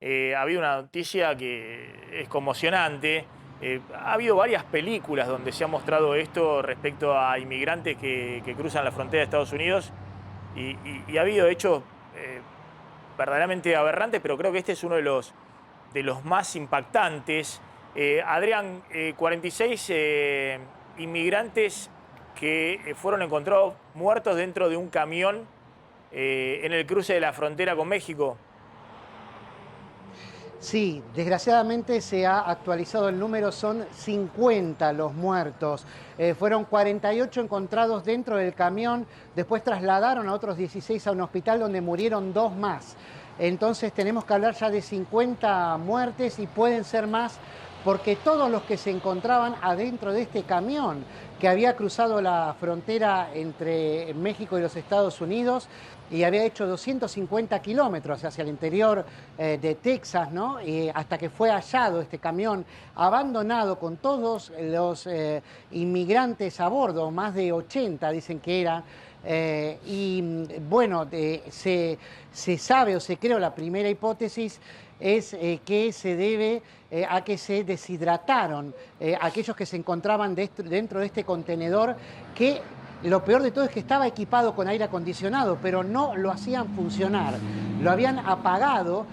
ha habido una noticia que es conmocionante. Ha habido varias películas donde se ha mostrado esto respecto a inmigrantes que cruzan la frontera de Estados Unidos y ha habido hechos verdaderamente aberrantes, pero creo que este es uno de los más impactantes. Adrián, 46 inmigrantes que fueron encontrados muertos dentro de un camión en el cruce de la frontera con México. Sí, desgraciadamente se ha actualizado el número, son 50 los muertos. Fueron 48 encontrados dentro del camión, después trasladaron a otros 16 a un hospital donde murieron 2 más. Entonces tenemos que hablar ya de 50 muertes y pueden ser más porque todos los que se encontraban adentro de este camión que había cruzado la frontera entre México y los Estados Unidos y había hecho 250 kilómetros hacia el interior de Texas, ¿no? Hasta que fue hallado este camión abandonado con todos los inmigrantes a bordo, más de 80 dicen que eran. Bueno, se sabe o se cree, la primera hipótesis es que se debe a que se deshidrataron aquellos que se encontraban dentro de este contenedor, que lo peor de todo es que estaba equipado con aire acondicionado, pero no lo hacían funcionar. Lo habían apagado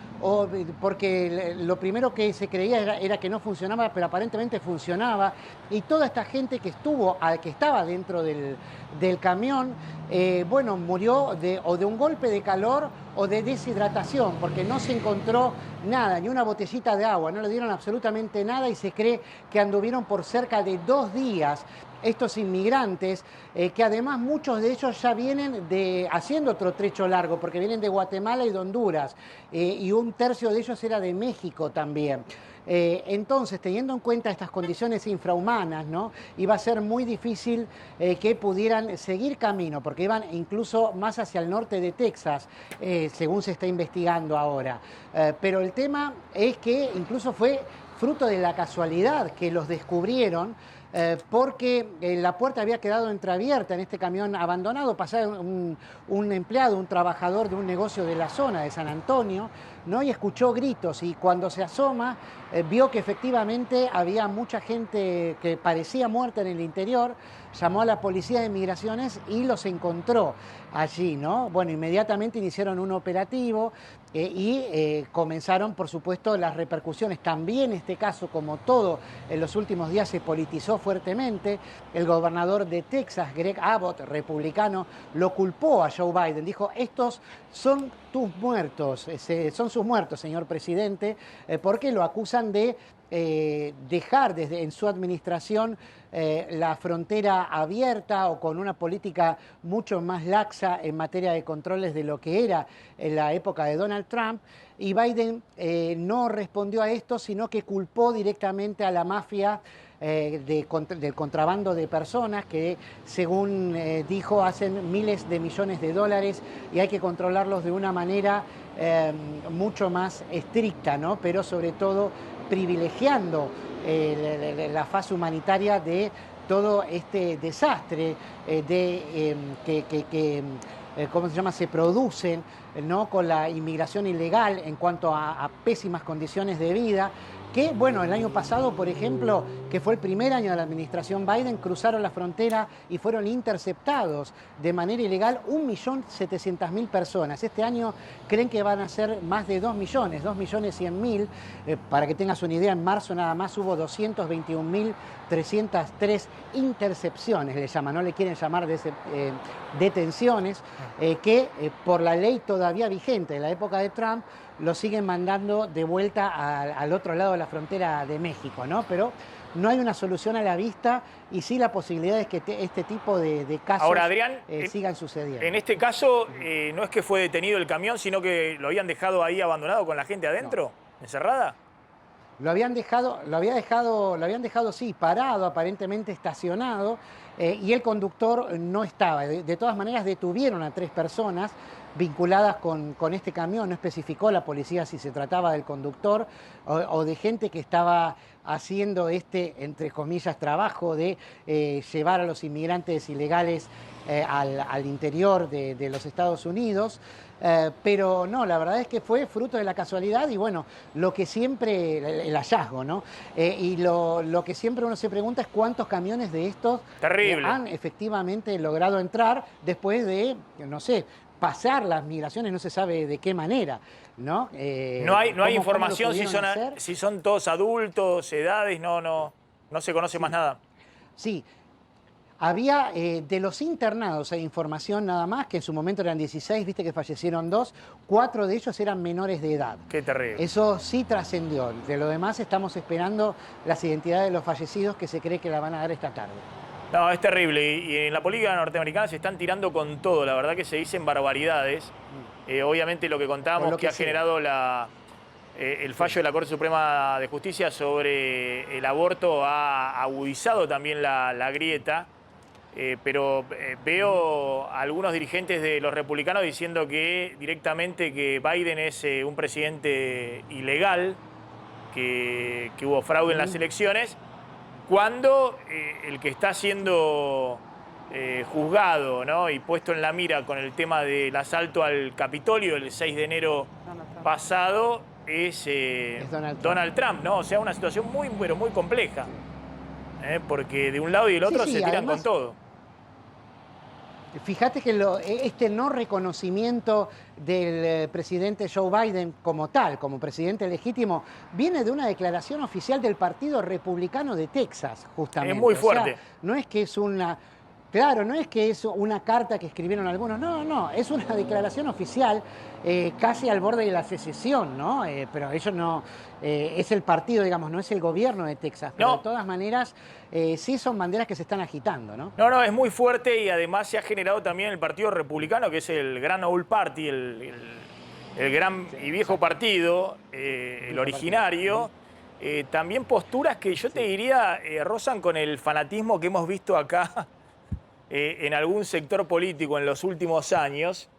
porque lo primero que se creía era que no funcionaba, pero aparentemente funcionaba. Y toda esta gente que estaba dentro del camión, bueno, murió o de un golpe de calor o de deshidratación, porque no se encontró nada, ni una botellita de agua, no le dieron absolutamente nada y se cree que anduvieron por cerca de 2 días estos inmigrantes, que además muchos de ellos ya vienen haciendo otro trecho largo, porque vienen de Guatemala y de Honduras, y un tercio de ellos era de México también. Entonces, teniendo en cuenta estas condiciones infrahumanas, ¿no? Iba a ser muy difícil que pudieran seguir camino, porque iban incluso más hacia el norte de Texas, según se está investigando ahora. Pero el tema es que incluso fue fruto de la casualidad que los descubrieron, porque la puerta había quedado entreabierta en este camión abandonado. Pasaba un empleado, un trabajador de un negocio de la zona de San Antonio, ¿no? Y escuchó gritos, y cuando se asoma vio que efectivamente había mucha gente que parecía muerta en el interior. Llamó a la policía de migraciones y los encontró allí, ¿no? Bueno, inmediatamente iniciaron un operativo y comenzaron, por supuesto, las repercusiones. También este caso, como todo en los últimos días, se politizó fuertemente. El gobernador de Texas, Greg Abbott, republicano, lo culpó a Joe Biden. Dijo: estos son tus muertos, son sus muertos, señor presidente, porque lo acusan de dejar en su administración la frontera abierta o con una política mucho más laxa en materia de controles de lo que era en la época de Donald Trump. Y Biden no respondió a esto, sino que culpó directamente a la mafia del contrabando de personas, que según dijo hacen miles de millones de dólares y hay que controlarlos de una manera mucho más estricta, ¿no? Pero sobre todo privilegiando la fase humanitaria de todo este desastre ¿cómo se llama?, se producen, ¿no?, con la inmigración ilegal en cuanto a pésimas condiciones de vida. Que, bueno, el año pasado, por ejemplo, que fue el primer año de la administración Biden, cruzaron la frontera y fueron interceptados de manera ilegal 1.700.000 personas. Este año creen que van a ser más de 2 millones, 2.100.000. Para que tengas una idea, en marzo nada más hubo 221.303 intercepciones, le llaman, no le quieren llamar detenciones, que por la ley todavía vigente de la época de Trump, lo siguen mandando de vuelta al otro lado de la frontera de México, ¿no? Pero no hay una solución a la vista y sí la posibilidad es que este tipo de casos Ahora, Adrián, sigan sucediendo. en este caso no es que fue detenido el camión, sino que lo habían dejado ahí abandonado con la gente No. adentro, encerrada. Lo habían dejado, sí, parado, aparentemente estacionado, y el conductor no estaba. De todas maneras, detuvieron a 3 personas vinculadas con este camión. No especificó la policía si se trataba del conductor o de gente que estaba haciendo entre comillas, trabajo de llevar a los inmigrantes ilegales al interior de los Estados Unidos. Pero no, la verdad es que fue fruto de la casualidad y bueno, lo que siempre, el hallazgo, ¿no? Y lo que siempre uno se pregunta es cuántos camiones de estos Terrible. han efectivamente logrado entrar después de, no sé, pasar las migraciones, no se sabe de qué manera, ¿no? No hay ¿Cómo lo información pudieron hacer? si son todos adultos, edades, no se conoce más nada. Sí, había de los internados, hay información nada más, que en su momento eran 16, viste que fallecieron 2, 4 de ellos eran menores de edad. Qué terrible. Eso sí trascendió. De lo demás estamos esperando las identidades de los fallecidos que se cree que la van a dar esta tarde. No, es terrible. Y en la política norteamericana se están tirando con todo. La verdad que se dicen barbaridades. Obviamente lo que contábamos Lo que que ha sea. generado el fallo de la Corte Suprema de Justicia sobre el aborto ha agudizado también la grieta. Pero veo a algunos dirigentes de los republicanos diciendo que directamente que Biden es un presidente ilegal, que hubo fraude en las elecciones, cuando el que está siendo juzgado, ¿no? Y puesto en la mira con el tema del asalto al Capitolio el 6 de enero pasado es Donald Trump, ¿no? O sea, una situación muy, pero muy compleja. Porque de un lado y del otro Sí, se tiran además, con todo. fíjate que este no reconocimiento del presidente Joe Biden como tal, como presidente legítimo, viene de una declaración oficial del Partido Republicano de Texas, justamente. Es muy O fuerte. sea, no es que es una... Claro, no es que es una carta que escribieron algunos, no, es una declaración oficial casi al borde de la secesión, ¿no? Pero ellos no, es el partido, digamos, no es el gobierno de Texas, pero No. de todas maneras sí son banderas que se están agitando, ¿no? No, es muy fuerte y además se ha generado también el Partido Republicano, que es el gran old party, el gran y viejo partido, el originario. También posturas que yo te diría rozan con el fanatismo que hemos visto acá en algún sector político en los últimos años,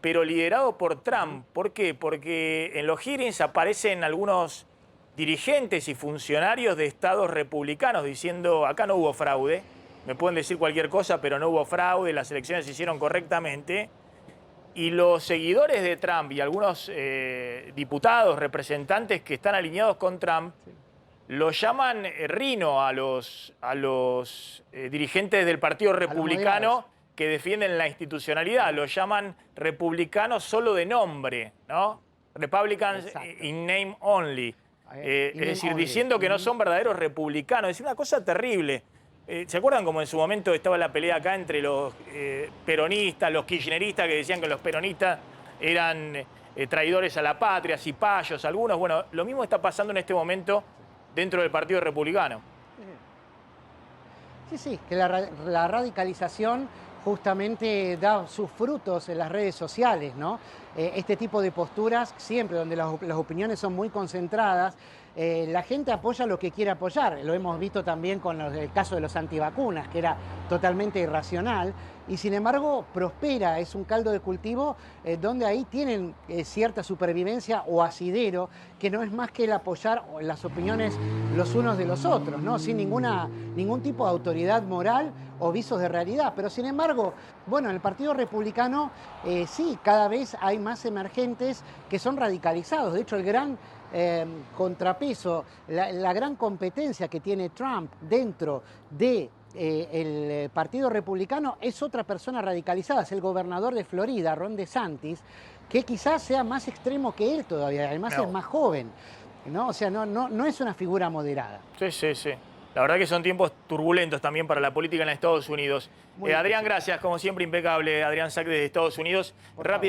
pero liderado por Trump. ¿Por qué? Porque en los hearings aparecen algunos dirigentes y funcionarios de estados republicanos diciendo acá no hubo fraude, me pueden decir cualquier cosa, pero no hubo fraude, las elecciones se hicieron correctamente. Y los seguidores de Trump y algunos diputados, representantes que están alineados con Trump, lo llaman Rino a los dirigentes del Partido Republicano que defienden la institucionalidad. Lo llaman republicanos solo de nombre, ¿no? Republicans in name only. Es decir, diciendo que no son verdaderos republicanos. Es una cosa terrible. ¿Se acuerdan como en su momento estaba la pelea acá entre los peronistas, los kirchneristas, que decían que los peronistas eran traidores a la patria, cipayos, algunos? Bueno, lo mismo está pasando en este momento dentro del Partido Republicano. Sí, que la radicalización justamente da sus frutos en las redes sociales, ¿no? Este tipo de posturas, siempre donde las opiniones son muy concentradas, la gente apoya lo que quiere apoyar. Lo hemos visto también con el caso de los antivacunas, que era totalmente irracional, y sin embargo prospera, es un caldo de cultivo donde ahí tienen cierta supervivencia o asidero, que no es más que el apoyar las opiniones los unos de los otros, ¿no? Sin ningún tipo de autoridad moral o visos de realidad. Pero sin embargo, bueno, en el Partido Republicano sí, cada vez hay más emergentes que son radicalizados. De hecho, el gran contrapeso, la gran competencia que tiene Trump dentro de el Partido Republicano es otra persona radicalizada, es el gobernador de Florida, Ron DeSantis, que quizás sea más extremo que él todavía, además es más joven, ¿no? O sea, no es una figura moderada. Sí. La verdad que son tiempos turbulentos también para la política en Estados Unidos. Adrián, gracias, como siempre, impecable. Adrián Sack desde Estados Unidos.